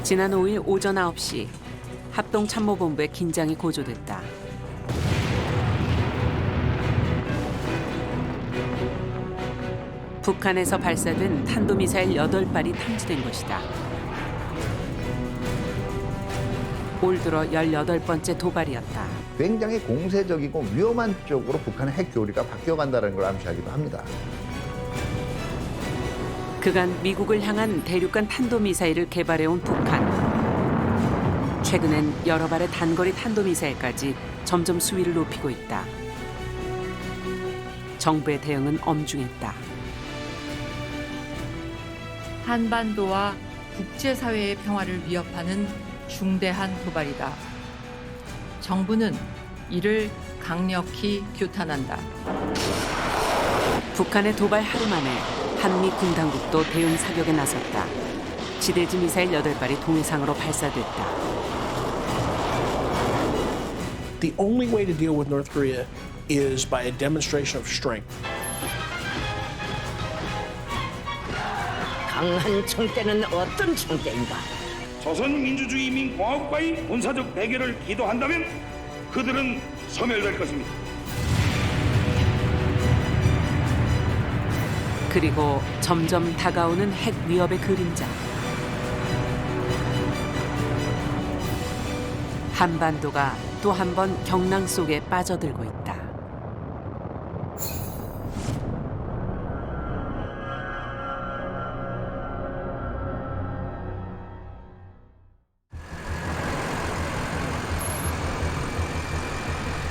지난 5일 오전 9시 합동참모본부의 긴장이 고조됐다. 북한에서 발사된 탄도미사일 8발이 탐지된 것이다. 올 들어 18번째 도발이었다. 굉장히 공세적이고 위험한 쪽으로 북한의 핵 교리가 바뀌어간다는 걸 암시하기도 합니다. 그간 미국을 향한 대륙간 탄도미사일을 개발해온 북한. 최근엔 여러 발의 단거리 탄도미사일까지 점점 수위를 높이고 있다. 정부의 대응은 엄중했다. 한반도와 국제사회의 평화를 위협하는 중대한 도발이다. 정부는 이를 강력히 규탄한다. 북한의 도발 하루 만에 한미 군 당국도 대응 사격에 나섰다. 지대지 미사일 8발이 동해상으로 발사됐다. The only way to deal with North Korea is by a demonstration of strength. 강한 청대는 어떤 청대인가? 조선민주주의인민공화국과의 군사적 대결을 기도한다면 그들은 소멸될 것입니다. 그리고 점점 다가오는 핵 위협의 그림자. 한반도가 또 한 번 경랑 속에 빠져들고 있다.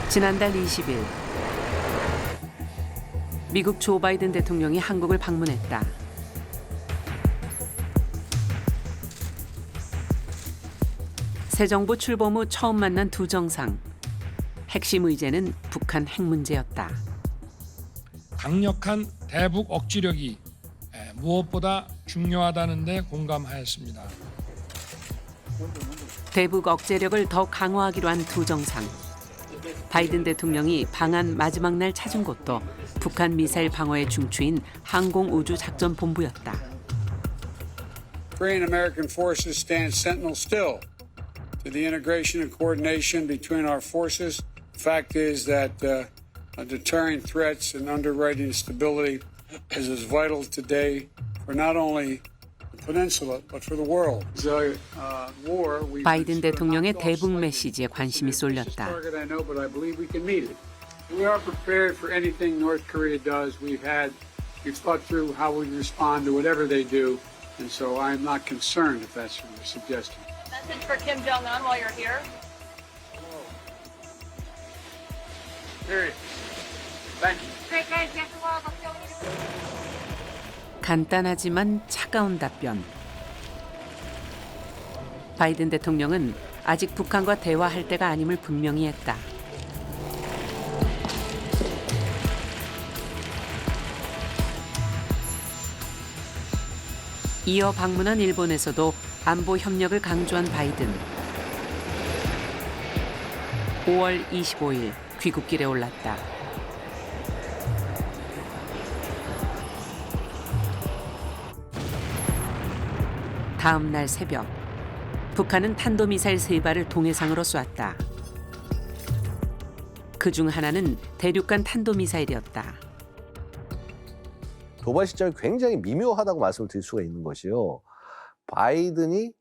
지난달 20일 미국 조 바이든 대통령이 한국을 방문했다. 새 정부 출범 후 처음 만난 두 정상. 핵심 의제는 북한 핵 문제였다. 강력한 대북 억지력이 무엇보다 중요하다는 데 공감하였습니다. 대북 억제력을 더 강화하기로 한 두 정상. 바이든 대통령이 방한 마지막 날 찾은 곳도 북한 미사일 방어의 중추인 항공우주작전본부였다. Korean American forces stand sentinel still to the integration and coordination between our forces. The fact is that deterring threats and underwriting stability is as vital today for not only the peninsula but for the world. 바이든 대통령의 대북 메시지에 관심이 쏠렸다. We are prepared for anything North Korea does. We've thought through how we respond to whatever they do, and so I'm not concerned if that's your suggestion. Message for Kim Jong-un while you're here. Period. Thank you. 간단하지만 차가운 답변. 바이든 대통령은 아직 북한과 대화할 때가 아님을 분명히 했다. 이어 방문한 일본에서도 안보 협력을 강조한 바이든. 5월 25일 귀국길에 올랐다. 다음 날 새벽, 북한은 탄도미사일 3발을 동해상으로 쐈다. 그중 하나는 대륙간 탄도미사일이었다. 도발 시점이 굉장히 미묘하다고 말씀을 드릴 수가 있는 것이요. 바이든이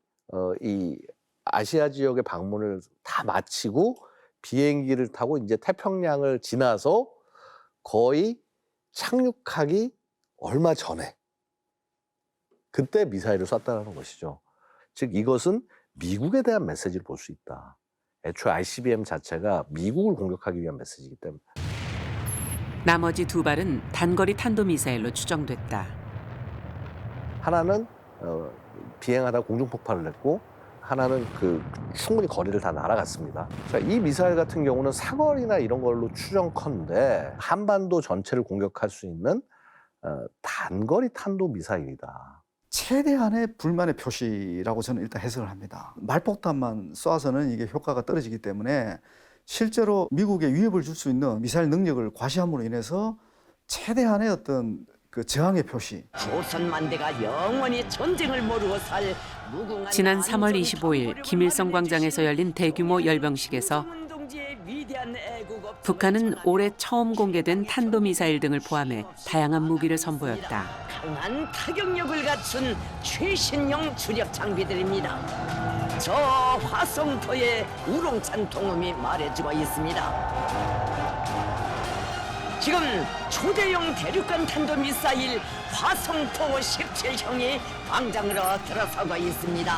이 아시아 지역의 방문을 다 마치고 비행기를 타고 이제 태평양을 지나서 거의 착륙하기 얼마 전에 그때 미사일을 쐈다는 것이죠. 즉 이것은 미국에 대한 메시지를 볼 수 있다. 애초에 ICBM 자체가 미국을 공격하기 위한 메시지이기 때문에. 나머지 2발은 단거리 탄도미사일로 추정됐다. 하나는 비행하다 공중폭발을 했고 하나는 충분히 거리를 다 날아갔습니다. 자, 이 미사일 같은 경우는 사거리나 이런 걸로 추정컨대 한반도 전체를 공격할 수 있는 단거리 탄도 미사일이다. 최대한의 불만의 표시라고 저는 일단 해석을 합니다. 말폭탄만 쏴서는 이게 효과가 떨어지기 때문에 실제로 미국에 위협을 줄 수 있는 미사일 능력을 과시함으로 인해서 최대한의 어떤 그 저항의 표시. 조선 만대가 영원히 전쟁을 모르고 살 무궁한 지난 3월 25일 김일성 광장에서 열린 대규모 열병식에서 북한은 올해 처음 공개된 탄도미사일 등을 포함해 다양한 무기를 선보였다. 강한 타격력을 갖춘 최신형 주력 장비들입니다. 저 화성토의 우롱찬 통음이 말해주고 있습니다. 지금 초대형 대륙간 탄도미사일 화성토 17형이 광장으로 들어서고 있습니다.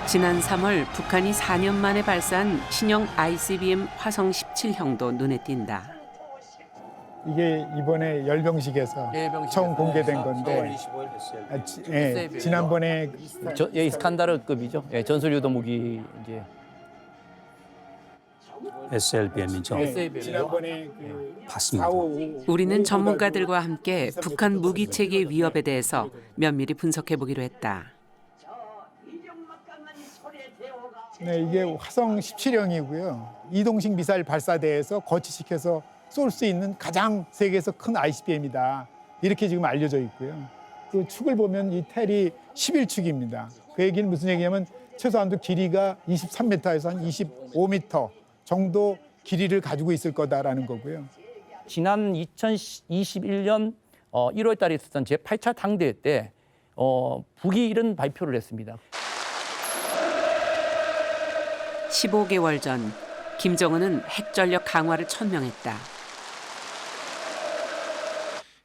지난 3월 북한이 4년 만에 발사한 신형 ICBM 화성 17형도 눈에 띈다. 이게 이번에 열병식에서 처음 공개된 건데 지난번에 이스칸다르급이죠. 전술유도 무기 이제 SLBM이죠. 지난번에 봤습니다. 우리는 전문가들과 함께 북한 무기 체계의 위협에 대해서 면밀히 분석해 보기로 했다. 네, 이게 화성 17형이고요. 이동식 미사일 발사대에서 거치시켜서 쏠 수 있는 가장 세계에서 큰 ICBM이다. 이렇게 지금 알려져 있고요. 그 축을 보면 이 텔이 11축입니다. 그 얘기는 무슨 얘기냐면 최소한도 길이가 23m에서 한 25m 정도 길이를 가지고 있을 거다라는 거고요. 지난 2021년 1월 달에 있었던 제8차 당대회 때 북이 이런 발표를 했습니다. 15개월 전 김정은은 핵전력 강화를 천명했다.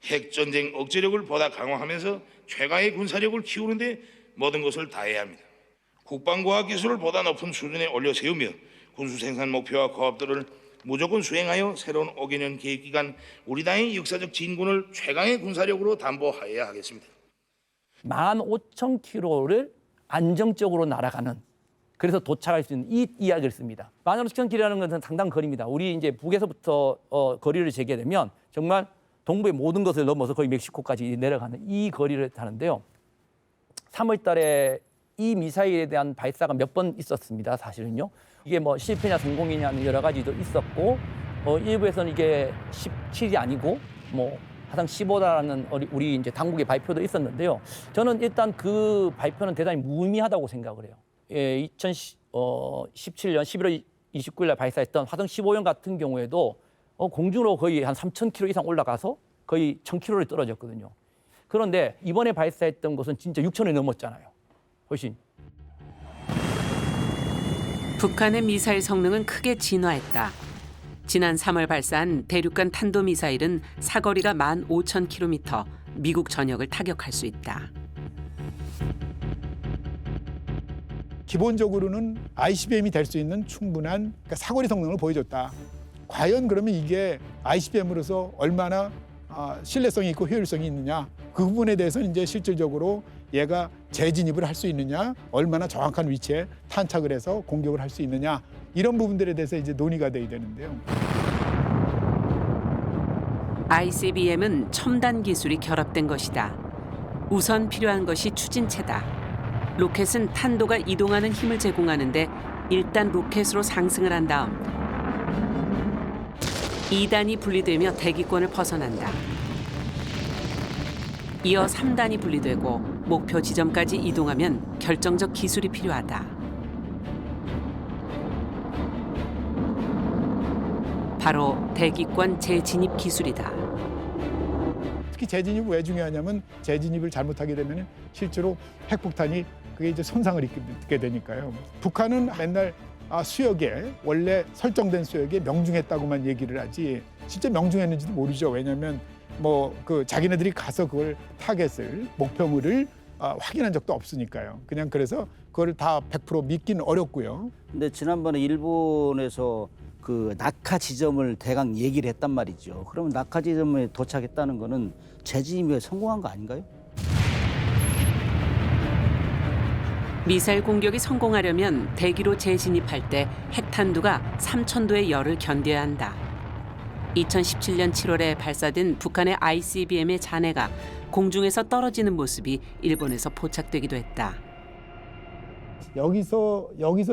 핵전쟁 억제력을 보다 강화하면서 최강의 군사력을 키우는 데 모든 것을 다해야 합니다. 국방과학 기술을 보다 높은 수준에 올려 세우며 군수 생산 목표와 코업들을 무조건 수행하여 새로운 5개년 계획 기간 우리 당의 역사적 진군을 최강의 군사력으로 담보하여야 하겠습니다. 15,000km를 안정적으로 날아가는, 그래서 도착할 수 있는 이 이야기를 씁니다. 15,000km라는 것은 상당한 거리입니다. 우리 이제 북에서부터 거리를 재게 되면 정말 동부의 모든 것을 넘어서 거의 멕시코까지 내려가는 이 거리를 타는데요. 3월 달에 이 미사일에 대한 발사가 몇 번 있었습니다. 사실은요. 이게 뭐 실패냐 성공이냐는 여러 가지도 있었고 일부에서는 이게 17이 아니고 뭐 화성 15다라는 우리 이제 당국의 발표도 있었는데요. 저는 일단 그 발표는 대단히 무의미하다고 생각을 해요. 2017년 11월 29일 날 발사했던 화성 15형 같은 경우에도 공중으로 거의 한 3,000km 이상 올라가서 거의 1,000km를 떨어졌거든요. 그런데 이번에 발사했던 것은 진짜 6,000을 넘었잖아요. 훨씬. 북한의 미사일 성능은 크게 진화했다. 지난 3월 발사한 대륙간 탄도미사일은 사거리가 15,000km, 미국 전역을 타격할 수 있다. 기본적으로는 ICBM이 될 수 있는 충분한 사거리 성능을 보여줬다. 과연 그러면 이게 ICBM으로서 얼마나 신뢰성이 있고 효율성이 있느냐, 그 부분에 대해서는 이제 실질적으로 얘가 재진입을 할 수 있느냐, 얼마나 정확한 위치에 탄착을 해서 공격을 할 수 있느냐, 이런 부분들에 대해서 이제 논의가 돼야 되는데요. ICBM은 첨단 기술이 결합된 것이다. 우선 필요한 것이 추진체다. 로켓은 탄도가 이동하는 힘을 제공하는데 일단 로켓으로 상승을 한 다음 2단이 분리되며 대기권을 벗어난다. 이어 3단이 분리되고 목표 지점까지 이동하면 결정적 기술이 필요하다. 바로 대기권 재진입 기술이다. 특히 재진입이 왜 중요하냐면 재진입을 잘못하게 되면 실제로 핵폭탄이 그게 이제 손상을 입게 되니까요. 북한은 맨날 수역에 원래 설정된 수역에 명중했다고만 얘기를 하지 실제 명중했는지도 모르죠. 왜냐하면 뭐 그 자기네들이 가서 그걸 타겟을 목표물을 확인한 적도 없으니까요. 그냥 그래서 그걸 다 100% 믿기는 어렵고요. 근데 지난번에 일본에서 그 낙하 지점을 대강 얘기를 했단 말이죠. 그러면 낙하 지점에 도착했다는 거는 재진입에 성공한 거 아닌가요? 미사일 공격이 성공하려면 대기로 재진입할 때 핵탄두가 3,000도의 열을 견뎌야 한다. 2017년 7월에 발사된 북한의 ICBM의 잔해가 공중에서 떨어지는 모습이 일본에서 포착되기도 했다. 여기서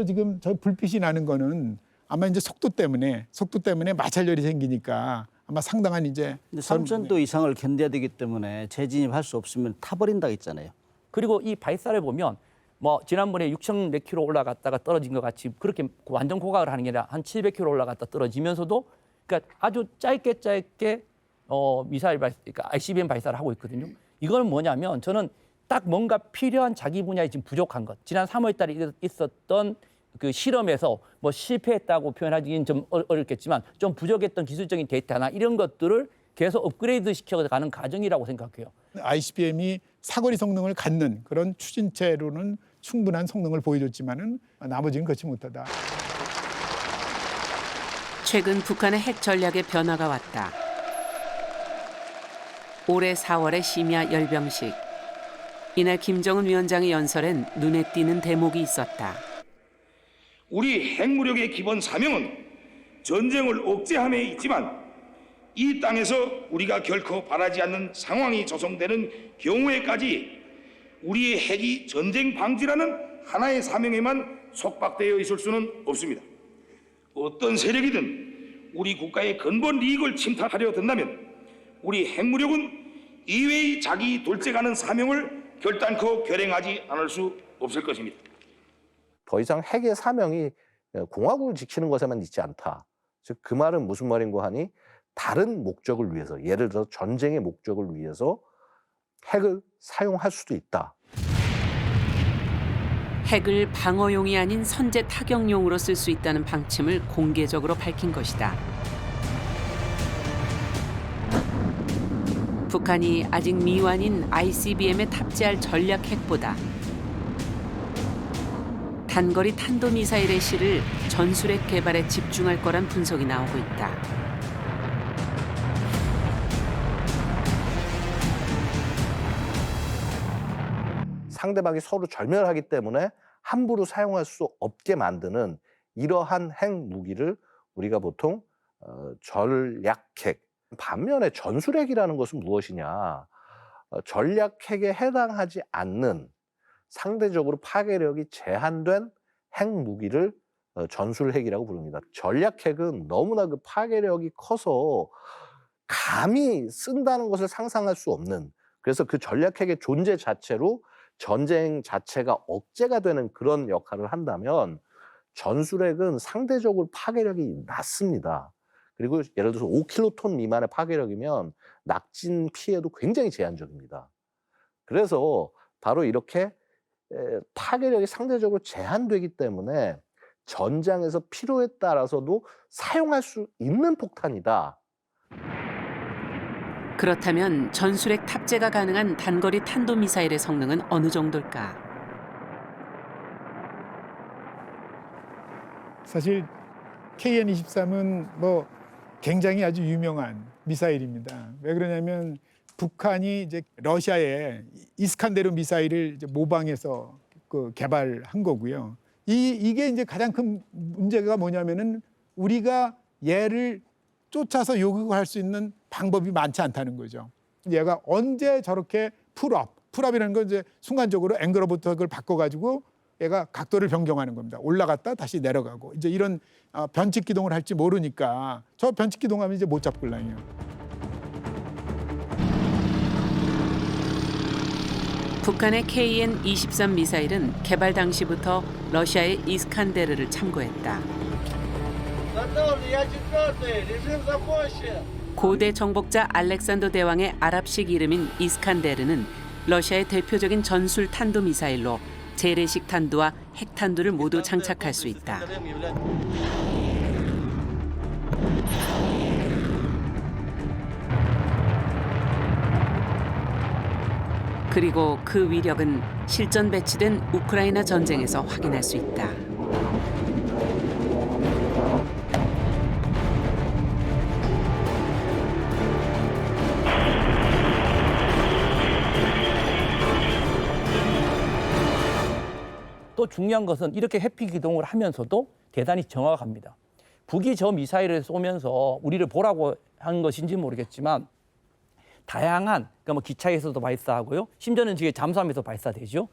지금 저 불빛이 나는 거는 아마 이제 속도 때문에 마찰열이 생기니까 아마 상당한 이제 근데 3,000도 이상을 견뎌야 되기 때문에 재진입할 수 없으면 타버린다 했잖아요. 그리고 이 발사를 보면 뭐 지난번에 6,000 몇 킬로 올라갔다가 떨어진 것 같이 그렇게 완전 고각을 하는 게 아니라 한 700킬로 올라갔다 떨어지면서도 그러니까 아주 짧게 미사일 그러니까 ICBM 발사를 하고 있거든요. 이건 뭐냐면 저는 딱 뭔가 필요한 자기 분야에 지금 부족한 것. 지난 3월달에 있었던 그 실험에서 뭐 실패했다고 표현하기는 좀 어렵겠지만 좀 부족했던 기술적인 데이터나 이런 것들을 계속 업그레이드 시켜가는 과정이라고 생각해요. ICBM이 사거리 성능을 갖는 그런 추진체로는 충분한 성능을 보여줬지만은 나머지는 그렇지 못하다. 최근 북한의 핵 전략에 변화가 왔다. 올해 4월의 심야 열병식. 이날 김정은 위원장의 연설엔 눈에 띄는 대목이 있었다. 우리 핵무력의 기본 사명은 전쟁을 억제함에 있지만 이 땅에서 우리가 결코 바라지 않는 상황이 조성되는 경우에까지 우리의 핵이 전쟁 방지라는 하나의 사명에만 속박되어 있을 수는 없습니다. 어떤 세력이든 우리 국가의 근본 이익을 침탈하려 든다면 우리 핵무력은 이외의 자기 둘째가는 사명을 결단코 결행하지 않을 수 없을 것입니다. 더 이상 핵의 사명이 공화국을 지키는 것에만 있지 않다. 즉 그 말은 무슨 말인고 하니 다른 목적을 위해서 예를 들어 전쟁의 목적을 위해서 핵을 사용할 수도 있다. 핵을 방어용이 아닌 선제 타격용으로 쓸 수 있다는 방침을 공개적으로 밝힌 것이다. 북한이 아직 미완인 ICBM에 탑재할 전략 핵보다 단거리 탄도미사일의 실을 전술핵 개발에 집중할 거란 분석이 나오고 있다. 상대방이 서로 절멸하기 때문에 함부로 사용할 수 없게 만드는 이러한 핵 무기를 우리가 보통 전략핵, 반면에 전술핵이라는 것은 무엇이냐? 전략핵에 해당하지 않는 상대적으로 파괴력이 제한된 핵 무기를 전술핵이라고 부릅니다. 전략핵은 너무나 그 파괴력이 커서 감히 쓴다는 것을 상상할 수 없는, 그래서 그 전략핵의 존재 자체로 전쟁 자체가 억제가 되는 그런 역할을 한다면 전술핵은 상대적으로 파괴력이 낮습니다. 그리고 예를 들어서 5킬로톤 미만의 파괴력이면 낙진 피해도 굉장히 제한적입니다. 그래서 바로 이렇게 파괴력이 상대적으로 제한되기 때문에 전장에서 필요에 따라서도 사용할 수 있는 폭탄이다. 그렇다면 전술핵 탑재가 가능한 단거리 탄도미사일의 성능은 어느 정도일까? 사실 KN-23은 뭐 굉장히 아주 유명한 미사일입니다. 왜 그러냐면 북한이 이제 러시아의 이스칸데르 미사일을 이제 모방해서 개발한 거고요. 이게 이제 가장 큰 문제가 뭐냐면은 우리가 얘를 쫓아서 요격할 수 있는 방법이 많지 않다는 거죠. 얘가 언제 저렇게 풀업이라는 건 이제 순간적으로 앵글 오브 어택을 바꿔가지고 얘가 각도를 변경하는 겁니다. 올라갔다 다시 내려가고 이제 이런 변칙 기동을 할지 모르니까 저 변칙 기동하면 이제 못 잡을라요. 북한의 KN-23 미사일은 개발 당시부터 러시아의 이스칸데르를 참고했다. 고대 정복자 알렉산더 대왕의 아랍식 이름인 이스칸데르는 러시아의 대표적인 전술 탄도 미사일로 재래식 탄두와 핵 탄두를 모두 장착할 수 있다. 그리고 그 위력은 실전 배치된 우크라이나 전쟁에서 확인할 수 있다. 또 중요한 것은 이렇게 회피 기동을 하면서도 대단히 정확합니다. 북이 저 미사일을 쏘면서 우리를 보라고 한 것인지 모르겠지만 다양한 그러니까 뭐 기차에서도 발사하고요. 심지어는 지금 잠수함에서 발사되죠.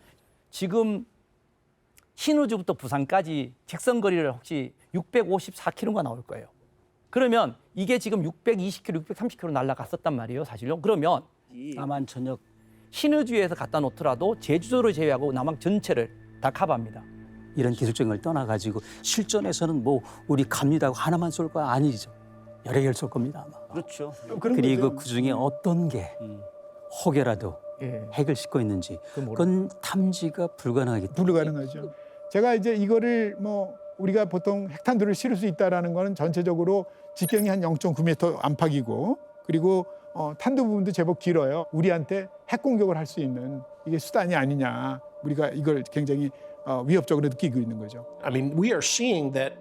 지금 신우주부터 부산까지 직선 거리를 혹시 654km가 나올 거예요. 그러면 이게 지금 620km, 630km 날아갔었단 말이에요, 사실요. 그러면 남한 전역 신의주에서 갖다 놓더라도 제주도를 제외하고 남한 전체를 다 커버합니다. 이런 기술적인 걸 떠나가지고 실전에서는 뭐 우리 갑니다 하고 하나만 쏠 거야 아니죠. 여러 개를 쏠 겁니다 아마. 그렇죠. 그리고 그 중에 어떤 게 혹여라도 핵을 싣고 있는지 그건 탐지가 불가능하죠. 제가 이제 이거를 뭐 우리가 보통 핵탄두를 실을 수 있다라는 거는 전체적으로 직경이 한 0.9m 안팎이고 그리고 탄두 부분도 제법 길어요. 우리한테 핵 공격을 할 수 있는 이게 수단이 아니냐. 우리가 이걸 굉장히 위협적으로 느끼고 있는 거죠. I mean, we are seeing that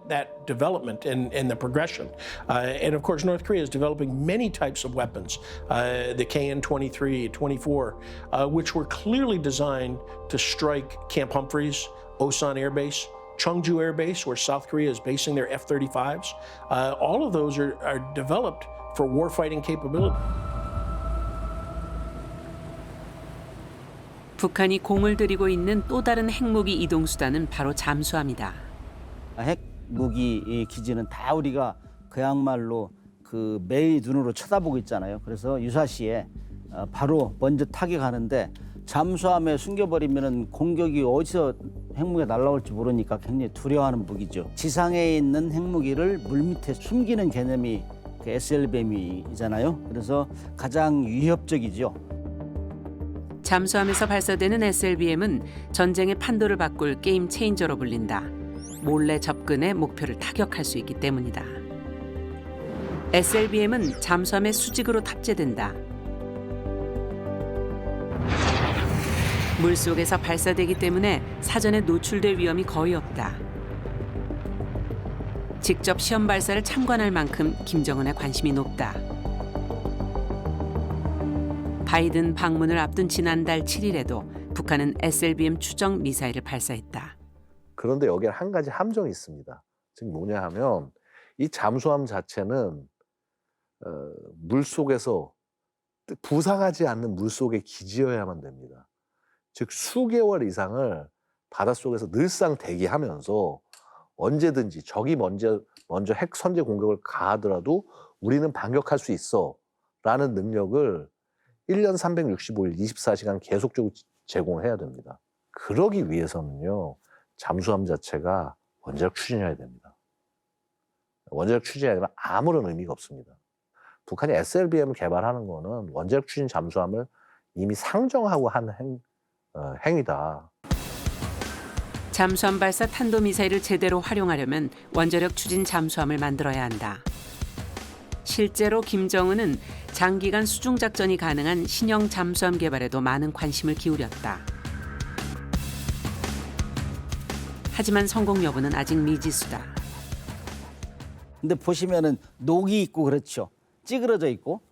development and the progression. And of course, North Korea is developing many types of weapons, the KN-23, 24, which were clearly designed to strike Camp Humphreys, Osan Air Base, Cheongju Air Base, where South Korea is basing their F-35s. All of those are developed for warfighting capability. 북한이 공을 들이고 있는 또 다른 핵무기 이동 수단은 바로 잠수함이다. 핵무기 기지는 다 우리가 그야말로 그 매일 눈으로 쳐다보고 있잖아요. 그래서 유사시에 바로 먼저 타격하는데 잠수함에 숨겨버리면 공격이 어디서 핵무기가 날아올지 모르니까 굉장히 두려워하는 무기죠. 지상에 있는 핵무기를 물밑에 숨기는 개념이 그 SLBM이잖아요. 그래서 가장 위협적이죠. 잠수함에서 발사되는 SLBM은 전쟁의 판도를 바꿀 게임 체인저로 불린다. 몰래 접근해 목표를 타격할 수 있기 때문이다. SLBM은 잠수함의 수직으로 탑재된다. 물속에서 발사되기 때문에 사전에 노출될 위험이 거의 없다. 직접 시험 발사를 참관할 만큼 김정은의 관심이 높다. 바이든 방문을 앞둔 지난달 7일에도 북한은 SLBM 추정 미사일을 발사했다. 그런데 여기에 한 가지 함정이 있습니다. 즉 뭐냐 하면 이 잠수함 자체는 물속에서 부상하지 않는 물속의 기지여야만 됩니다. 즉 수개월 이상을 바닷속에서 늘상 대기하면서 언제든지 적이 먼저 핵 선제 공격을 가하더라도 우리는 반격할 수 있어라는 능력을 1년 365일 24시간 계속적으로 제공을 해야 됩니다. 그러기 위해서는요. 잠수함 자체가 원자력 추진이어야 됩니다. 원자력 추진이 아니라 아무런 의미가 없습니다. 북한이 SLBM을 개발하는 거는 원자력 추진 잠수함을 이미 상정하고 한 행위다. 잠수함 발사 탄도미사일을 제대로 활용하려면 원자력 추진 잠수함을 만들어야 한다. 실제로 김정은은 장기간 수중 작전이 가능한 신형 잠수함 개발에도 많은 관심을 기울였다. 하지만 성공 여부는 아직 미지수다. 근데 보시면은 녹이 있고 그렇죠. 찌그러져 있고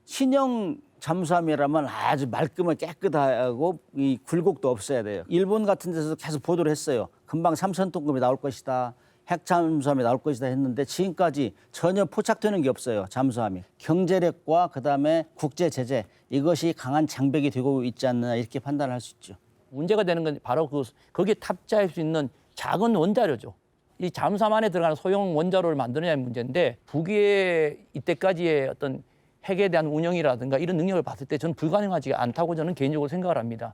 신형 잠수함이라면 아주 말끔하고 깨끗하고 이 굴곡도 없어야 돼요. 일본 같은 데서 계속 보도를 했어요. 금방 3,000톤급이 나올 것이다. 핵 잠수함이 나올 것이다 했는데 지금까지 전혀 포착되는 게 없어요. 잠수함이. 경제력과 그다음에 국제 제재 이것이 강한 장벽이 되고 있지 않느냐 이렇게 판단을 할 수 있죠. 문제가 되는 건 바로 거기에 탑재할 수 있는 작은 원자료죠. 이 잠수함 안에 들어가는 소형 원자로를 만드느냐의 문제인데 북의 이때까지의 어떤 핵에 대한 운영이라든가 이런 능력을 봤을 때 저는 불가능하지 않다고 저는 개인적으로 생각을 합니다.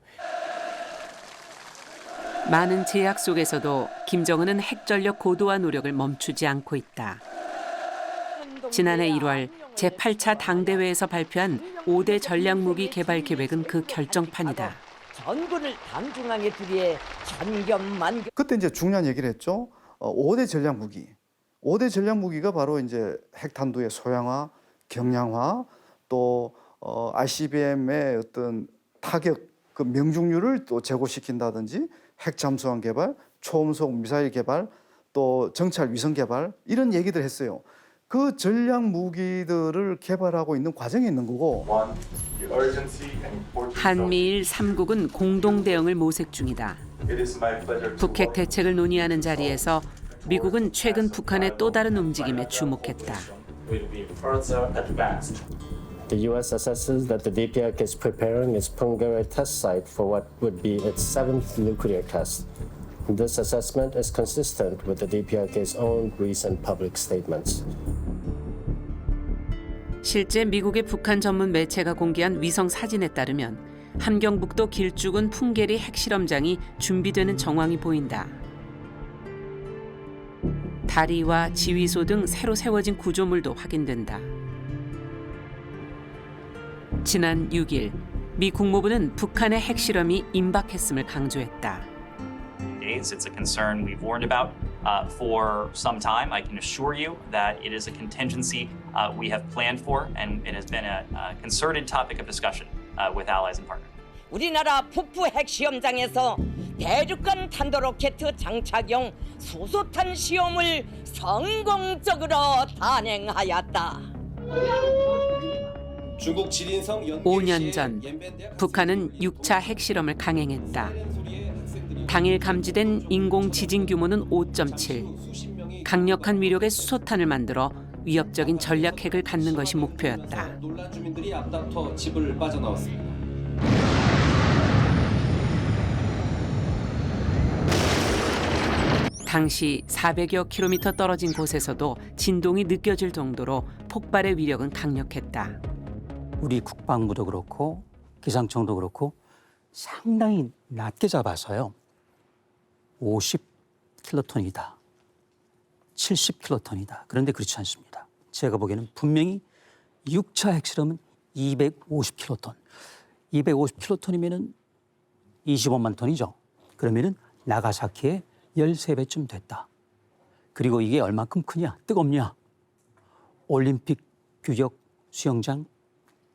많은 제약 속에서도 김정은은 핵전력 고도화 노력을 멈추지 않고 있다. 지난해 1월 제8차 당대회에서 발표한 5대 전략무기 개발 계획은 그 결정판이다. 전군을 당중앙에 두기에 전견만. 그때 이제 중요한 얘기를 했죠. 5대 전략 무기. 5대 전략 무기가 바로 이제 핵탄두의 소형화, 경량화, 또 ICBM의 어떤 타격 그 명중률을 또 제고시킨다든지 핵 잠수함 개발, 초음속 미사일 개발, 또 정찰 위성 개발 이런 얘기들 했어요. 그 전략 무기들을 개발하고 있는 과정에 있는 거고. 한미일 3국은 공동 대응을 모색 중이다. 북핵 대책을 논의하는 자리에서 미국은 최근 북한의 또 다른 움직임에 주목했다. The U.S. assesses that the DPRK is preparing its Punggye test site for what would be its 7th nuclear test. This assessment is consistent with the DPRK's own recent public statements. 실제 미국의 북한 전문 매체가 공개한 위성 사진에 따르면 함경북도 길쭉은 풍계리 핵실험장이 준비되는 정황이 보인다. 다리와 지휘소 등 새로 세워진 구조물도 확인된다. 지난 6일 미 국무부는 북한의 핵실험이 임박했음을 강조했다. It's a concern we've warned about for some time. I can assure you that it is a contingency we have planned for, and it has been a concerted topic of discussion with allies and partners. 우리나라 북부 핵시험장에서 대륙간 탄도로켓 장착용 수소탄 시험을 성공적으로 단행하였다. 중국 지린성 5년 전 북한은 6차 핵실험을 강행했다. 당일 감지된 인공 지진 규모는 5.7. 강력한 위력의 수소탄을 만들어 위협적인 전략 핵을 갖는 것이 목표였다. 놀란 주민들이 앞다퉈 집을 빠져나왔습니다. 당시 400여 킬로미터 떨어진 곳에서도 진동이 느껴질 정도로 폭발의 위력은 강력했다. 우리 국방부도 그렇고 기상청도 그렇고 상당히 낮게 잡아서요. 50킬로톤이다. 70킬로톤이다. 그런데 그렇지 않습니다. 제가 보기에는 분명히 6차 핵실험은 250킬로톤. 250킬로톤이면은 25만 톤이죠. 그러면은 나가사키의 13배쯤 됐다. 그리고 이게 얼만큼 크냐? 뜨겁냐? 올림픽 규격 수영장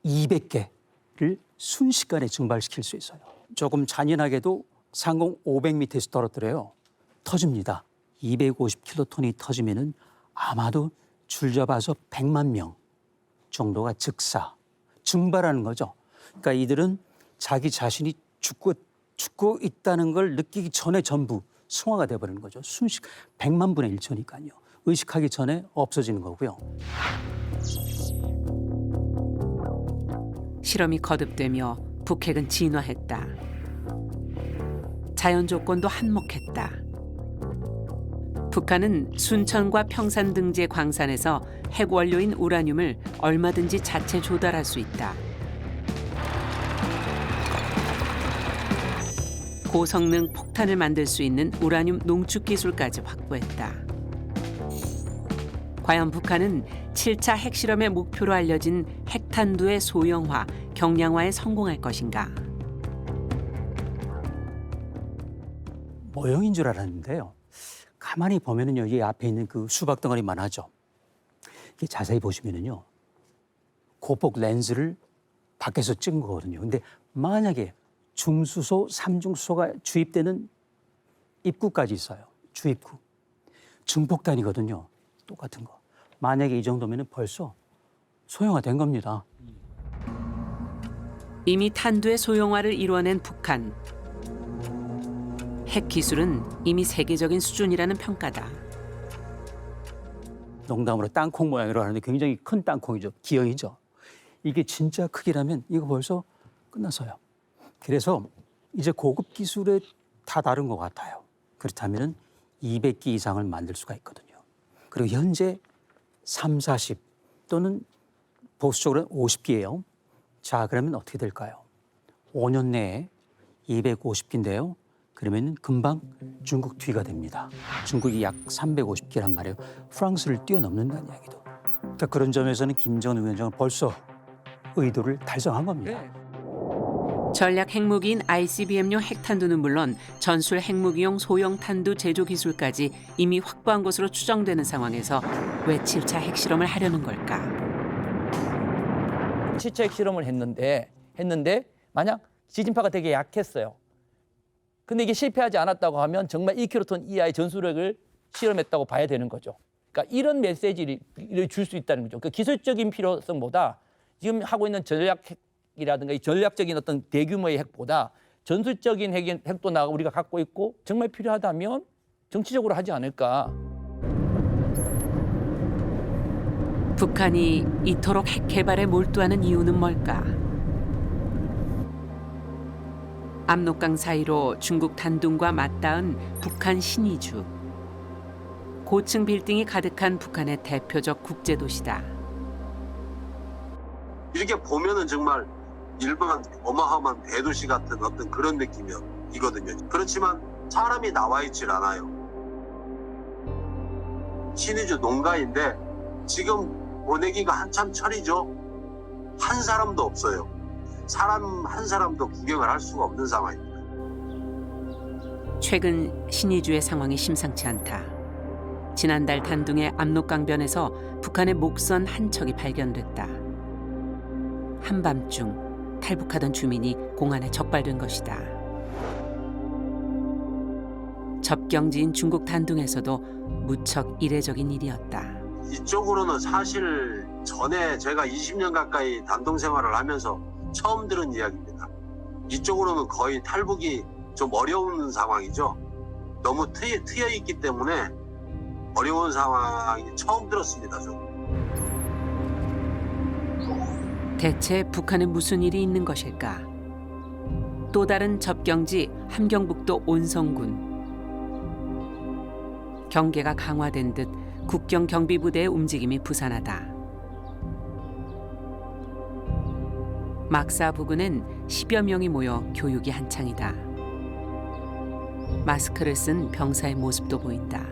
200개를 순식간에 증발시킬 수 있어요. 조금 잔인하게도 상공 500m에서 떨어뜨려요. 터집니다. 250킬로톤이 터지면은 아마도 줄 잡아서 100만 명 정도가 증발하는 거죠. 그러니까 이들은 자기 자신이 죽고 있다는 걸 느끼기 전에 전부 승화가 돼버리는 거죠. 100만 분의 1초니까요. 의식하기 전에 없어지는 거고요. 실험이 거듭되며 북핵은 진화했다. 자연 조건도 한몫했다. 북한은 순천과 평산 등지의 광산에서 핵 원료인 우라늄을 얼마든지 자체 조달할 수 있다. 고성능 폭탄을 만들 수 있는 우라늄 농축 기술까지 확보했다. 과연 북한은 7차 핵실험의 목표로 알려진 핵탄두의 소형화, 경량화에 성공할 것인가? 모형인 줄 알았는데요. 가만히 보면은요, 여기 앞에 있는 그 수박 덩어리만 하죠. 이게 자세히 보시면은요, 고폭 렌즈를 밖에서 찍은 거거든요. 근데 만약에 중수소, 삼중수소가 주입되는 입구까지 있어요. 주입구. 증폭탄이거든요. 똑같은 거. 만약에 이 정도면은 벌써 소형화된 겁니다. 이미 탄두의 소형화를 이뤄낸 북한. 핵 기술은 이미 세계적인 수준이라는 평가다. 농담으로 땅콩 모양으로 하는데 굉장히 큰 땅콩이죠. 기형이죠. 이게 진짜 크기라면 이거 벌써 끝났어요. 그래서 이제 고급 기술에 다 다른 것 같아요. 그렇다면 200기 이상을 만들 수가 있거든요. 그리고 현재 3, 40 또는 보수적으로는 50기예요. 자, 그러면 어떻게 될까요? 5년 내에 250기인데요. 그러면 금방 중국 뒤가 됩니다. 중국이 약 350기란 말이에요. 프랑스를 뛰어넘는다는 이야기도. 그러니까 그런 점에서는 김정은 위원장은 벌써 의도를 달성한 겁니다. 전략 핵무기인 ICBM용 핵탄두는 물론 전술 핵무기용 소형 탄두 제조 기술까지 이미 확보한 것으로 추정되는 상황에서 왜 7차 핵실험을 하려는 걸까? 7차 핵실험을 했는데 만약 지진파가 되게 약했어요. 근데 이게 실패하지 않았다고 하면 정말 1킬로톤 이하의 전술핵을 실험했다고 봐야 되는 거죠. 그러니까 이런 메시지를 줄 수 있다는 거죠. 그러니까 기술적인 필요성보다 지금 하고 있는 전략핵이라든가 이 전략적인 어떤 대규모의 핵보다 전술적인 핵도 우리가 갖고 있고 정말 필요하다면 정치적으로 하지 않을까. 북한이 이토록 핵 개발에 몰두하는 이유는 뭘까? 압록강 사이로 중국 단둥과 맞닿은 북한 신의주. 고층 빌딩이 가득한 북한의 대표적 국제도시다. 이렇게 보면은 정말 일반 어마어마한 대도시 같은 어떤 그런 느낌이거든요. 그렇지만 사람이 나와 있질 않아요. 신의주 농가인데 지금 보내기가 한참 철이죠. 한 사람도 없어요. 사람 한 사람도 구경을 할 수가 없는 상황입니다. 최근 신의주의 상황이 심상치 않다. 지난달 단둥의 압록강변에서 북한의 목선 한 척이 발견됐다. 한밤중 탈북하던 주민이 공안에 적발된 것이다. 접경지인 중국 단둥에서도 무척 이례적인 일이었다. 이쪽으로는 사실 전에 제가 20년 가까이 단동 생활을 하면서 처음 들은 이야기입니다. 이쪽으로는 거의 탈북이 좀 어려운 상황이죠. 너무 트여 있기 때문에 어려운 상황이 처음 들었습니다. 대체 북한에 무슨 일이 있는 것일까? 또 다른 접경지 함경북도 온성군. 경계가 강화된 듯 국경 경비부대의 움직임이 부산하다. 막사 부근엔 10여 명이 모여 교육이 한창이다. 마스크를 쓴 병사의 모습도 보인다.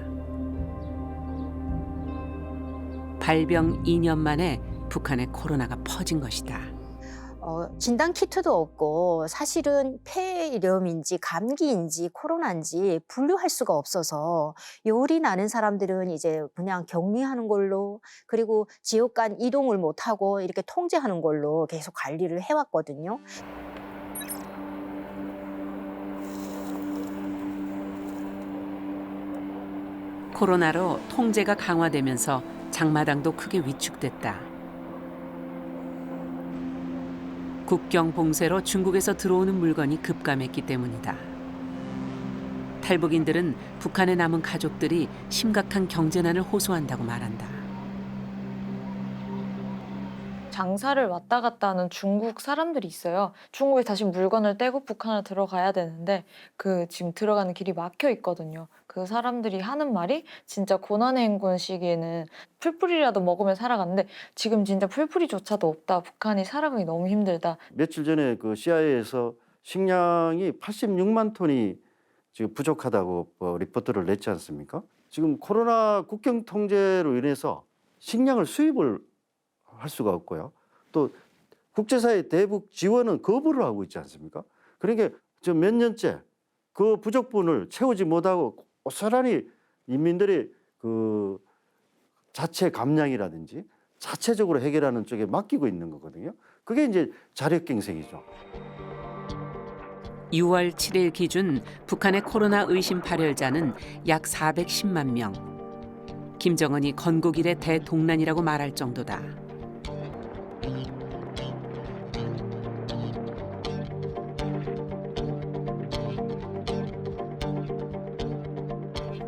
발병 2년 만에 북한에 코로나가 퍼진 것이다. 진단 키트도 없고 사실은 폐렴인지 감기인지 코로나인지 분류할 수가 없어서 열이 나는 사람들은 이제 그냥 격리하는 걸로, 그리고 지역 간 이동을 못하고 이렇게 통제하는 걸로 계속 관리를 해왔거든요. 코로나로 통제가 강화되면서 장마당도 크게 위축됐다. 국경 봉쇄로 중국에서 들어오는 물건이 급감했기 때문이다. 탈북인들은 북한에 남은 가족들이 심각한 경제난을 호소한다고 말한다. 장사를 왔다 갔다 하는 중국 사람들이 있어요. 중국에 다시 물건을 떼고 북한을 들어가야 되는데 그 지금 들어가는 길이 막혀 있거든요. 그 사람들이 하는 말이 진짜 고난의 행군 시기에는 풀뿌리라도 먹으면 살아갔는데 지금 진짜 풀뿌리조차도 없다. 북한이 살아가기 너무 힘들다. 며칠 전에 그 CIA에서 식량이 86만 톤이 지금 부족하다고 리포트를 냈지 않습니까? 지금 코로나 국경 통제로 인해서 식량을 수입을 할 수가 없고요. 또 국제사회 대북 지원은 거부를 하고 있지 않습니까? 그러니까 저 몇 년째 그 부족분을 채우지 못하고 고스란히 인민들이 그 자체 감량이라든지 자체적으로 해결하는 쪽에 맡기고 있는 거거든요. 그게 이제 자력갱생이죠. 6월 7일 기준 북한의 코로나 의심 발열자는 약 410만 명. 김정은이 건국 이래 대동난이라고 말할 정도다.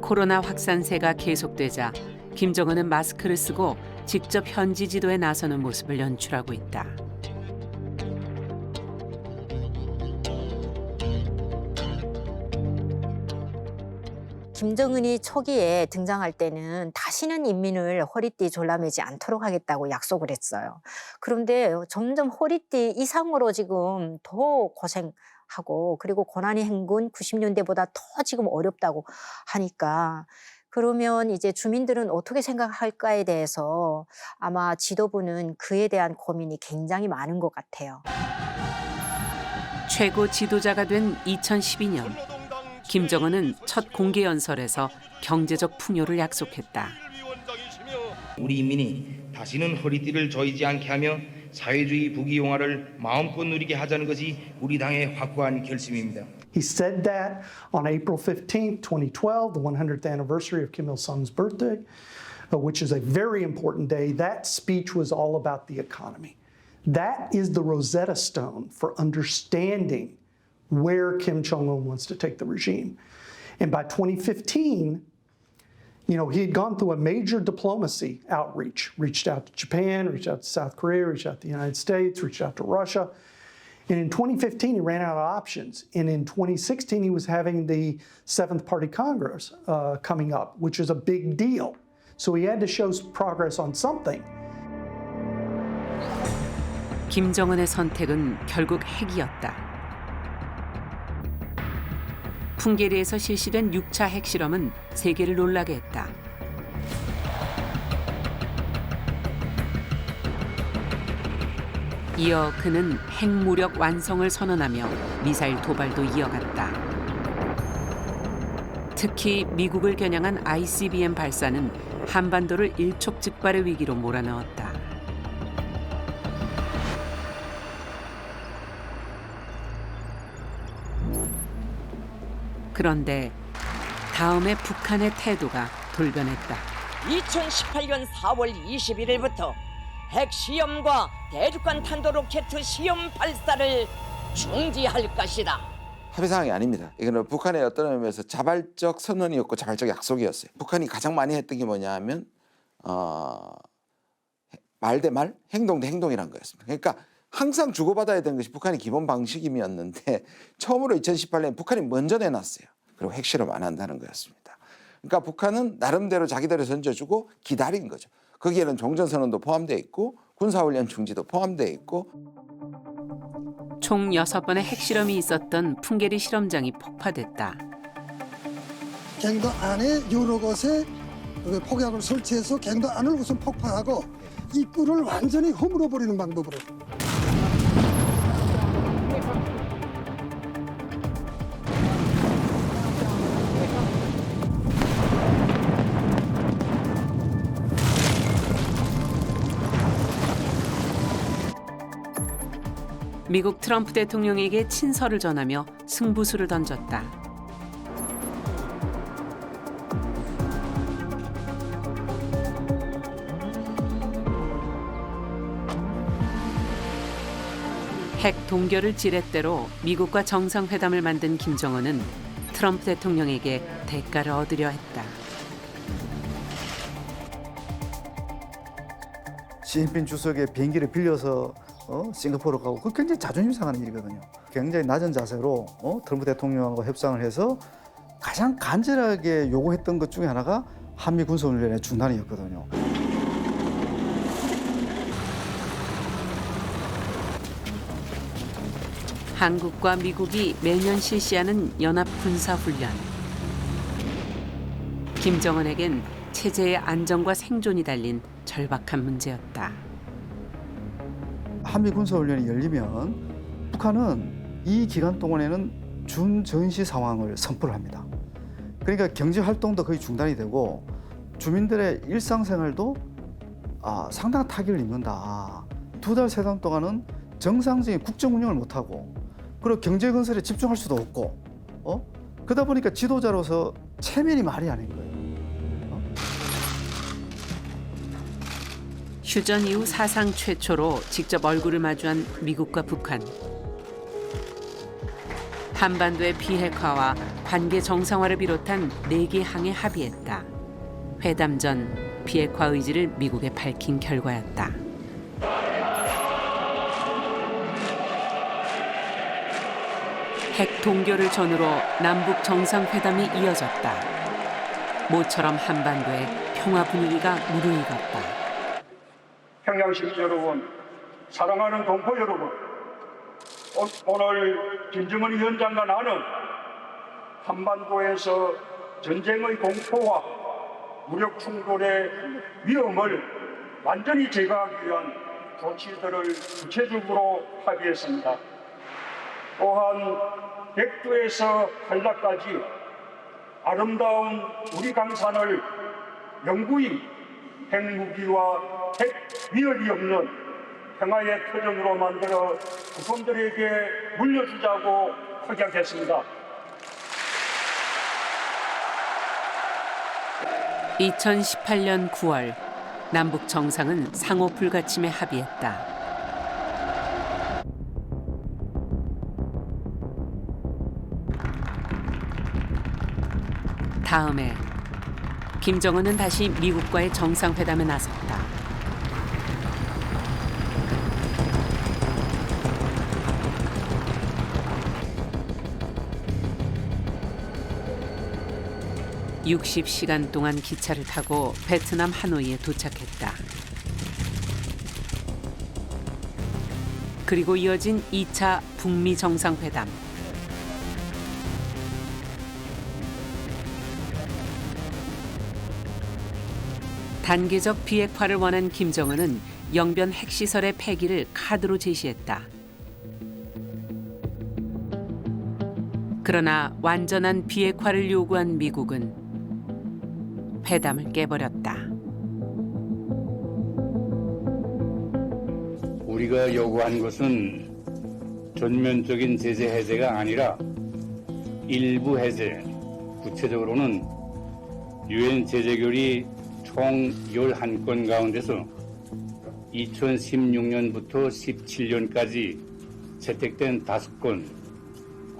코로나 확산세가 계속되자 김정은은 마스크를 쓰고 직접 현지 지도에 나서는 모습을 연출하고 있다. 김정은이 초기에 등장할 때는 다시는 인민을 허리띠 졸라매지 않도록 하겠다고 약속을 했어요. 그런데 점점 허리띠 이상으로 지금 더 고생하고, 그리고 고난의 행군 90년대보다 더 지금 어렵다고 하니까, 그러면 이제 주민들은 어떻게 생각할까에 대해서 아마 지도부는 그에 대한 고민이 굉장히 많은 것 같아요. 최고 지도자가 된 2012년 김정은은 첫 공개 연설에서 경제적 풍요를 약속했다. 우리 인민이 다시는 허리띠를 조이지 않게 하며 사회주의 부귀영화를 마음껏 누리게 하자는 것이 우리 당의 확고한 결심입니다. He said that on April 15th, 2012, the 100th anniversary of Kim Il-sung's birthday, which is a very important day. That speech was all about the economy. That is the Rosetta Stone for understanding where Kim Jong-un wants to take the regime. And by 2015, he had gone through a major diplomacy outreach, reached out to Japan, reached out to South Korea, reached out to the United States, reached out to Russia. And in 2015, he ran out of options. And in 2016, he was having the 7th Party Congress coming up, which is a big deal. So he had to show progress on something. 김정은의 선택은 결국 핵이었다. 풍계리에서 실시된 6차 핵실험은 세계를 놀라게 했다. 이어 그는 핵무력 완성을 선언하며 미사일 도발도 이어갔다. 특히 미국을 겨냥한 ICBM 발사는 한반도를 일촉즉발의 위기로 몰아넣었다. 그런데 다음에 북한의 태도가 돌변했다. 2018년 4월 21일부터 핵시험과 대륙간 탄도 로켓 시험 발사를 중지할 것이다. 합의 사항이 아닙니다. 이거는 북한의 어떤 의미에서 자발적 선언이었고 자발적 약속이었어요. 북한이 가장 많이 했던 게 뭐냐 하면 말 대 말, 행동 대 행동이란 거였습니다. 그러니까 항상 주고받아야 되는 것이 북한의 기본 방식이었는데 처음으로 2018년에 북한이 먼저 내놨어요. 그리고 핵실험 안 한다는 거였습니다. 그러니까 북한은 나름대로 자기들을 던져주고 기다린 거죠. 거기에는 종전선언도 포함되어 있고 군사훈련 중지도 포함되어 있고 총 6번의 핵실험이 있었던 풍계리 실험장이 폭파됐다. 갱도 안에 여러 곳에 폭약을 설치해서 갱도 안을 우선 폭파하고 입구를 완전히 허물어 버리는 방법으로. 미국 트럼프 대통령에게 친서를 전하며 승부수를 던졌다. 핵 동결을 지렛대로 미국과 정상회담을 만든 김정은은 트럼프 대통령에게 대가를 얻으려 했다. 시진핑 주석의 비행기를 빌려서 싱가포르 가고 그 굉장히 자존심 상하는 일이거든요. 굉장히 낮은 자세로 트럼프 대통령과 협상을 해서 가장 간절하게 요구했던 것 중에 하나가 한미 군사훈련의 중단이었거든요. 한국과 미국이 매년 실시하는 연합 군사훈련. 김정은에겐 체제의 안정과 생존이 달린 절박한 문제였다. 한미 군사훈련이 열리면 북한은 이 기간 동안에는 준전시 상황을 선포를 합니다. 그러니까 경제 활동도 거의 중단이 되고 주민들의 일상생활도 상당한 타격을 입는다. 2달, 3달 동안은 정상적인 국정 운영을 못하고 그리고 경제 건설에 집중할 수도 없고 그러다 보니까 지도자로서 체면이 말이 아닌 거예요. 휴전 이후 사상 최초로 직접 얼굴을 마주한 미국과 북한. 한반도의 비핵화와 관계 정상화를 비롯한 4개 항에 합의했다. 회담 전 비핵화 의지를 미국에 밝힌 결과였다. 핵 동결을 전후로 남북 정상회담이 이어졌다. 모처럼 한반도의 평화 분위기가 무르익었다. 평양 시민 여러분, 사랑하는 동포 여러분, 오늘 김정은 위원장과 나는 한반도에서 전쟁의 공포와 무력 충돌의 위험을 완전히 제거하기 위한 조치들을 구체적으로 합의했습니다. 또한 백두에서 한라까지 아름다운 우리 강산을 영구히 핵무기와 핵위협이 없는 평화의 표정으로 만들어 후손들에게 물려주자고 확약했습니다. 2018년 9월 남북 정상은 상호 불가침에 합의했다. 다음해 김정은은 다시 미국과의 정상회담에 나섰다. (60시간) 동안 기차를 타고 베트남 하노이에 도착했다. 그리고 이어진 2차 북미 정상회담. 단계적 비핵화를 원한 김정은은 영변 핵시설의 폐기를 카드로 제시했다. 그러나 완전한 비핵화를 요구한 미국은 회담을 깨버렸다. 우리가 요구한 것은 전면적인 제재 해제가 아니라 일부 해제, 구체적으로는 유엔 제재결의 총 11건 가운데서 2016년부터 17년까지 채택된 5건,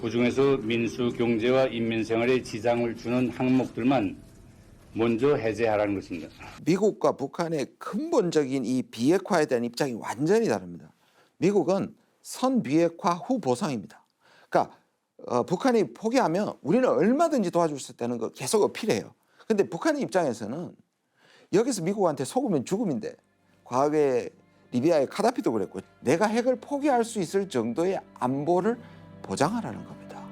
그중에서 민수 경제와 인민생활에 지장을 주는 항목들만 먼저 해제하라는 것입니다. 미국과 북한의 근본적인 이 비핵화에 대한 입장이 완전히 다릅니다. 미국은 선비핵화 후 보상입니다. 그러니까 북한이 포기하면 우리는 얼마든지 도와줄 수 있다는 거 계속 어필해요. 근데 북한의 입장에서는 여기서 미국한테 속으면 죽음인데, 과거에 리비아의 카다피도 그랬고, 내가 핵을 포기할 수 있을 정도의 안보를 보장하라는 겁니다.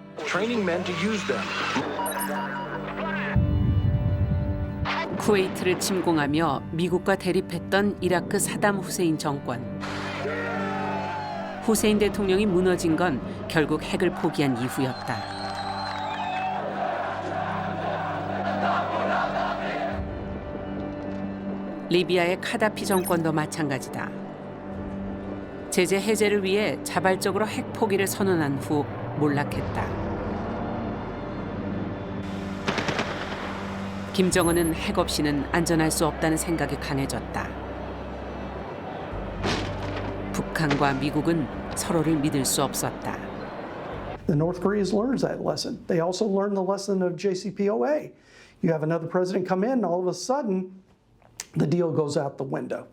쿠웨이트를 침공하며 미국과 대립했던 이라크 사담 후세인 정권. 후세인 대통령이 무너진 건 결국 핵을 포기한 이후였다. 리비아의 카다피 정권도 마찬가지다. 제재 해제를 위해 자발적으로 핵 포기를 선언한 후 몰락했다. 김정은은 핵 없이는 안전할 수 없다는 생각이 강해졌다. 북한과 미국은 서로를 믿을 수 없었다. The North Koreans learned that lesson. They also learned the lesson of JCPOA. You have another president come in, and all of a sudden, the deal goes out the window.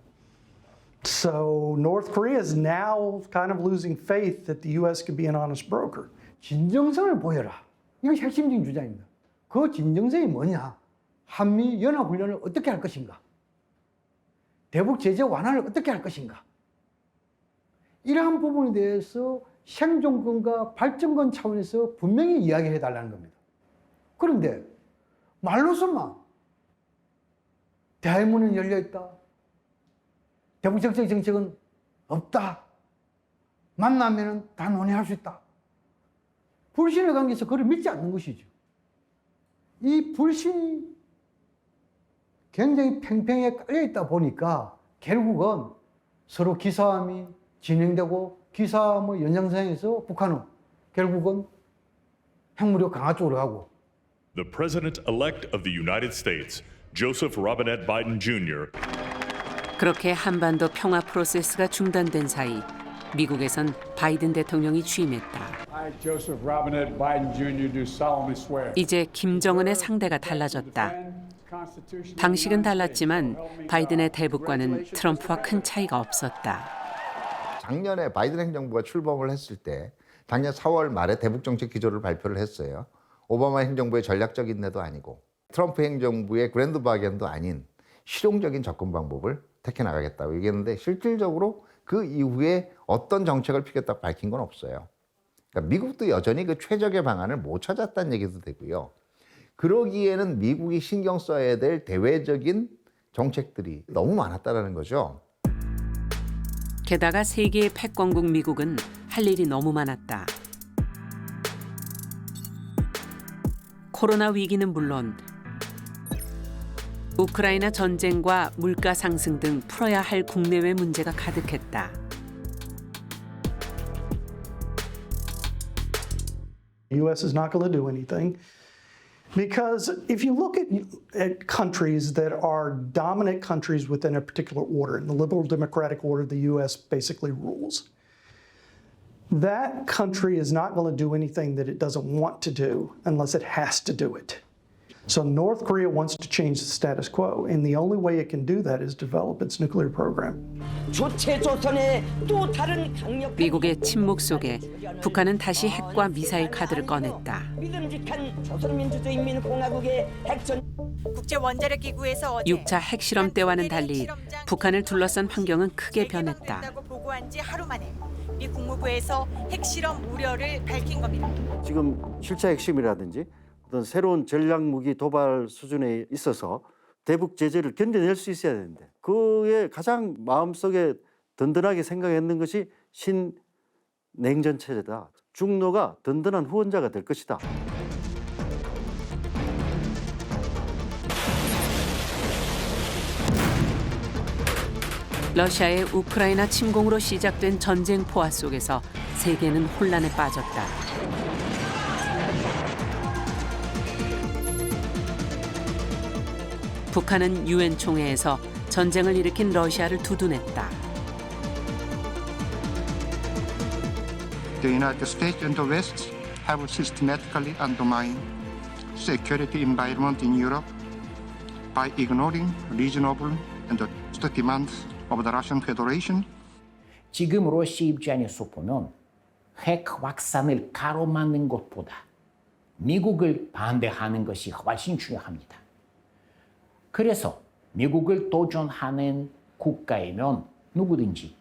So North Korea is now kind of losing faith that the U.S. could be an honest broker. 진정성을 보여라. 이거 핵심적인 주장입니다. 그 진정성이 뭐냐? 한미 연합훈련을 어떻게 할 것인가? 대북 제재 완화를 어떻게 할 것인가? 이러한 부분에 대해서 생존권과 발전권 차원에서 분명히 이야기해 달라는 겁니다. 그런데 말로서만 대화문은 열려 있다. 대북 정책은 없다. 만나면은 다 논의할 수 있다. 불신의 관계에서 그를 믿지 않는 것이죠. 이 불신이 굉장히 팽팽하게 깔려 있다 보니까 결국은 서로 기싸움이 진행되고 기싸움의 연장선에서 북한은 결국은 핵무력 강화 쪽으로 가고. The President-elect of the United States, Joseph Robinette Biden Jr. 그렇게 한반도 평화 프로세스가 중단된 사이 미국에선 바이든 대통령이 취임했다. I, Joseph Robinette Biden Jr. do solemnly swear. 이제 김정은의 상대가 달라졌다. 방식은 달랐지만 바이든의 대북과는 트럼프와 큰 차이가 없었다. 작년에 바이든 행정부가 출범을 했을 때 작년 4월 말에 대북 정책 기조를 발표를 했어요. 오바마 행정부의 전략적 인내도 아니고 트럼프 행정부의 그랜드 바겐도 아닌 실용적인 접근 방법을 택해 나가겠다고 얘기했는데 실질적으로 그 이후에 어떤 정책을 피겠다고 밝힌 건 없어요. 그러니까 미국도 여전히 그 최적의 방안을 못 찾았다는 얘기도 되고요. 그러기에는 미국이 신경 써야 될 대외적인 정책들이 너무 많았다는 거죠. 게다가 세계의 패권국 미국은 할 일이 너무 많았다. 코로나 위기는 물론 우크라이나 전쟁과 물가 상승 등 풀어야 할 국내외 문제가 가득했다. The U.S. is not going to do anything because if you look at countries that are dominant countries within a particular order, in the liberal democratic order the U.S. basically rules, that country is not going to do anything that it doesn't want to do unless it has to do it. So North Korea wants to change the status quo, and the only way it can do that is develop its nuclear program. 미국의 침묵 속에 북한은 다시 핵과 미사일 카드를 꺼냈다. 국제 원자력 기구에서 어제 6차 핵실험 때와는 달리 북한을 둘러싼 환경은 크게 변했다. 보고한 지 하루 만에 미 국무부에서 핵실험 우려를 밝힌 겁니다. 지금 실체 핵심이라든지 어떤 새로운 전략 무기 도발 수준에 있어서 대북 제재를 견뎌낼 수 있어야 되는데 그의 가장 마음속에 든든하게 생각했는 것이 신냉전 체제다. 중로가 든든한 후원자가 될 것이다. 러시아의 우크라이나 침공으로 시작된 전쟁 포화 속에서 세계는 혼란에 빠졌다. 북한은 유엔 총회에서 전쟁을 일으킨 러시아를 두둔했다. The United States and the West have systematically undermined security environment in Europe by ignoring reasonable and just demands of the Russian Federation. 지금 러시아 입장에서 보면 핵 확산을 가로막는 것보다 미국을 반대하는 것이 훨씬 중요합니다. 그래서 미국을 도전하는 국가이면 누구든지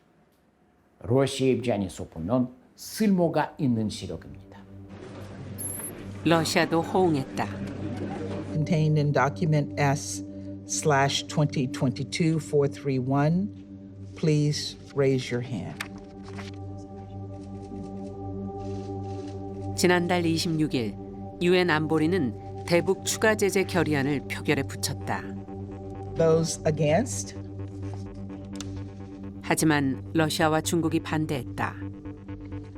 러시아 입장에서 보면 쓸모가 있는 세력입니다. 러시아도 호응했다. Contained in document S/2022-431, please raise your hand. 지난달 26일 유엔 안보리는 대북 추가 제재 결의안을 표결에 붙였다. Those against? 하지만 러시아와 중국이 반대했다.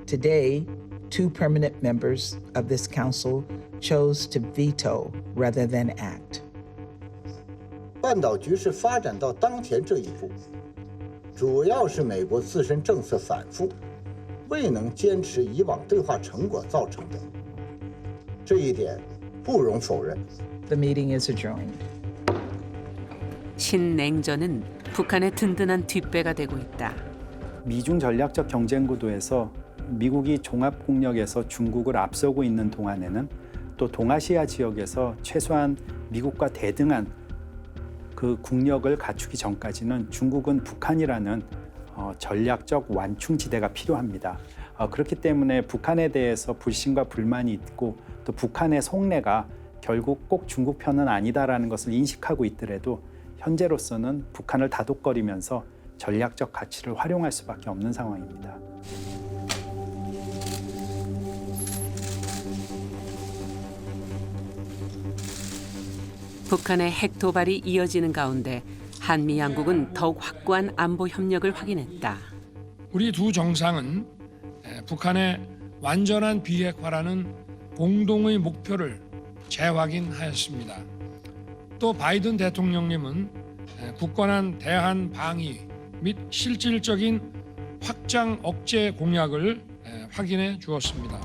Today, 2 permanent members of this council chose to veto rather than act. 半岛局势发展到当前这一步，主要是美国自身政策反复，未能坚持以往对话成果造成的。这一点不容否认。 The meeting is adjourned. 신냉전은 북한의 든든한 뒷배가 되고 있다. 미중 전략적 경쟁 구도에서 미국이 종합 국력에서 중국을 앞서고 있는 동안에는 또 동아시아 지역에서 최소한 미국과 대등한 그 국력을 갖추기 전까지는 중국은 북한이라는 전략적 완충지대가 필요합니다. 그렇기 때문에 북한에 대해서 불신과 불만이 있고 또 북한의 속내가 결국 꼭 중국 편은 아니다라는 것을 인식하고 있더라도 현재로서는 북한을 다독거리면서 전략적 가치를 활용할 수밖에 없는 상황입니다. 북한의 핵 도발이 이어지는 가운데 한미 양국은 더욱 확고한 안보 협력을 확인했다. 우리 두 정상은 북한의 완전한 비핵화라는 공동의 목표를 재확인하였습니다. 또 바이든 대통령님은 굳건한 대한 방위 및 실질적인 확장 억제 공약을 확인해 주었습니다.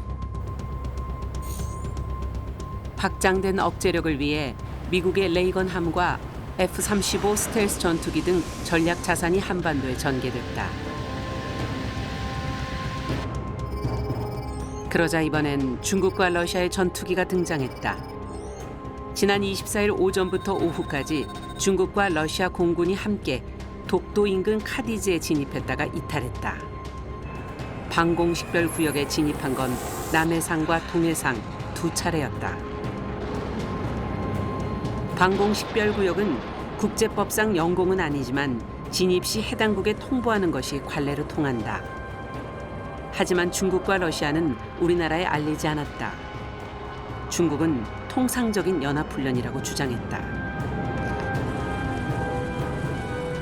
확장된 억제력을 위해 미국의 레이건함과 F-35 스텔스 전투기 등 전략 자산이 한반도에 전개됐다. 그러자 이번엔 중국과 러시아의 전투기가 등장했다. 지난 24일 오전부터 오후까지 중국과 러시아 공군이 함께 독도 인근 카디즈에 진입했다가 이탈했다. 방공식별 구역에 진입한 건 남해상과 동해상 두 차례였다. 방공식별구역은 국제법상 영공은 아니지만 진입 시 해당국에 통보하는 것이 관례로 통한다. 하지만 중국과 러시아는 우리나라에 알리지 않았다. 중국은 통상적인 연합훈련이라고 주장했다.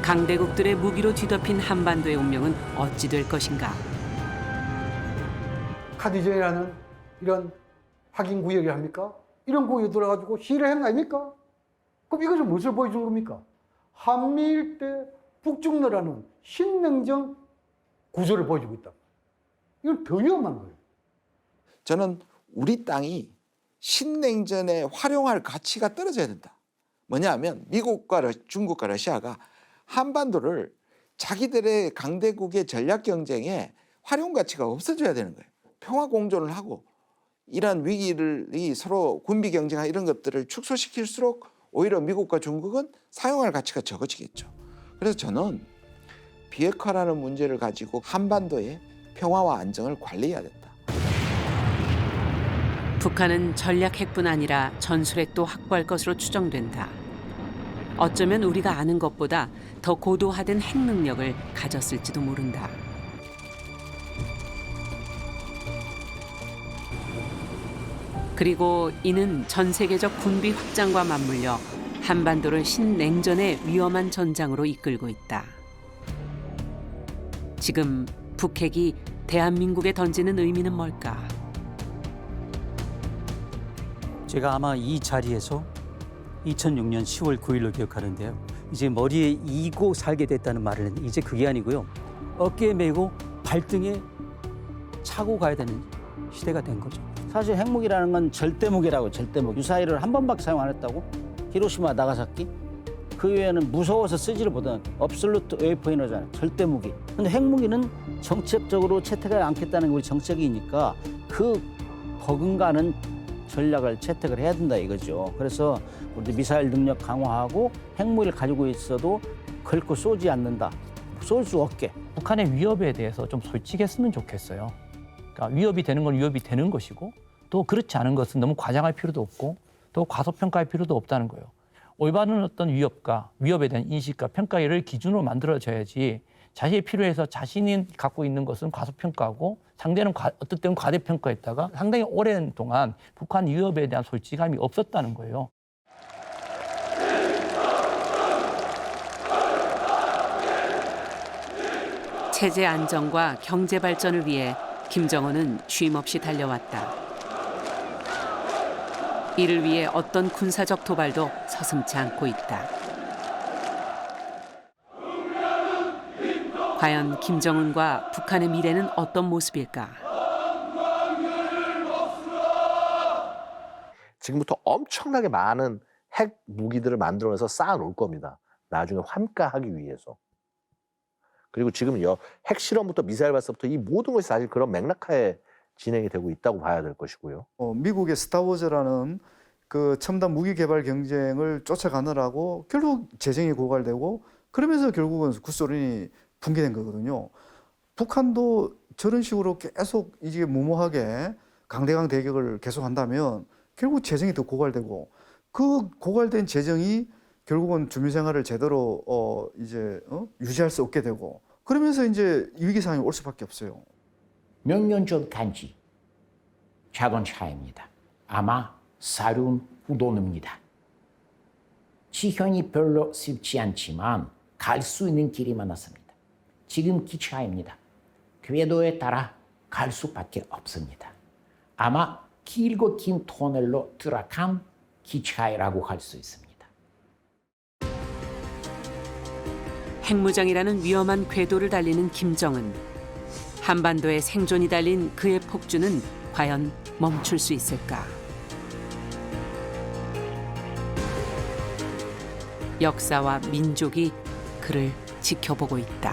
강대국들의 무기로 뒤덮인 한반도의 운명은 어찌 될 것인가? 카디즈라는 이런 확인 구역이 합니까? 이런 구역에 들어가지고 시위를 한 거 아닙니까? 그럼 이것은 무엇을 보여준 겁니까? 한미 일대 북중러라는 신냉전 구조를 보여주고 있다. 이건 더 위험한 거예요. 저는 우리 땅이 신냉전에 활용할 가치가 떨어져야 된다. 뭐냐 하면 미국과 중국과 러시아가 한반도를 자기들의 강대국의 전략 경쟁에 활용 가치가 없어져야 되는 거예요. 평화 공존을 하고 이런 위기를 서로 군비 경쟁 이런 것들을 축소시킬수록 오히려 미국과 중국은 사용할 가치가 적어지겠죠. 그래서 저는 비핵화라는 문제를 가지고 한반도에 평화와 안정을 관리해야 된다. 북한은 전략 핵뿐 아니라 전술핵도 확보할 것으로 추정된다. 어쩌면 우리가 아는 것보다 더 고도화된 핵 능력을 가졌을지도 모른다. 그리고 이는 전 세계적 군비 확장과 맞물려 한반도를 신냉전의 위험한 전장으로 이끌고 있다. 지금 북핵이 대한민국에 던지는 의미는 뭘까? 제가 아마 이 자리에서 2006년 10월 9일로 기억하는데요. 이제 머리에 이고 살게 됐다는 말을 했는데 이제 그게 아니고요. 어깨에 메고 발등에 차고 가야 되는 시대가 된 거죠. 사실 핵무기라는 건 절대무기라고, 절대무기. 유사일을 한 번밖에 사용 안 했다고? 히로시마, 나가사키? 그 외에는 무서워서 쓰지를 못하는 업솔루트 웨이퍼 에너지잖아요. 절대무기. 근데 핵무기는 정책적으로 채택하지 않겠다는 게 우리 정책이니까 그 버금가는 전략을 채택을 해야 된다 이거죠. 그래서 우리도 미사일 능력 강화하고 핵무기를 가지고 있어도 결코 쏘지 않는다. 쏠 수 없게. 북한의 위협에 대해서 좀 솔직했으면 좋겠어요. 그러니까 위협이 되는 건 위협이 되는 것이고 또 그렇지 않은 것은 너무 과장할 필요도 없고 또 과소평가할 필요도 없다는 거예요. 올바른 어떤 위협에 대한 인식과 평가를 기준으로 만들어져야지 자신이 필요해서 자신이 갖고 있는 것은 과소평가하고 상대는 어떤 때는 과대평가했다가 상당히 오랜 동안 북한 위협에 대한 솔직함이 없었다는 거예요. 체제 안정과 경제 발전을 위해 김정은은 쉼없이 달려왔다. 이를 위해 어떤 군사적 도발도 서슴지 않고 있다. 과연 김정은과 북한의 미래는 어떤 모습일까? 지금부터 엄청나게 많은 핵 무기들을 만들어내서 쌓아놓을 겁니다. 나중에 환가하기 위해서. 그리고 지금 핵 실험부터 미사일 발사부터 이 모든 것이 사실 그런 맥락하에 진행이 되고 있다고 봐야 될 것이고요. 미국의 스타워즈라는 그 첨단 무기 개발 경쟁을 쫓아가느라고 결국 재정이 고갈되고 그러면서 결국은 구소련이 붕괴된 거거든요. 북한도 저런 식으로 계속 이게 무모하게 강대강 대격을 계속한다면 결국 재정이 더 고갈되고 그 고갈된 재정이 결국은 주민생활을 제대로 유지할 수 없게 되고 그러면서 이제 위기 상황이 올 수밖에 없어요. 몇 년 전 간지 작은 차입니다. 아마 사륜 후돈입니다. 지형이 별로 쉽지 않지만 갈 수 있는 길이 많았습니다. 지금 기차입니다. 궤도에 따라 갈 수밖에 없습니다. 아마 길고 긴 터널로 들어간 기차라고 할 수 있습니다. 핵무장이라는 위험한 궤도를 달리는 김정은. 한반도의 생존이 달린 그의 폭주는 과연 멈출 수 있을까? 역사와 민족이 그를 지켜보고 있다.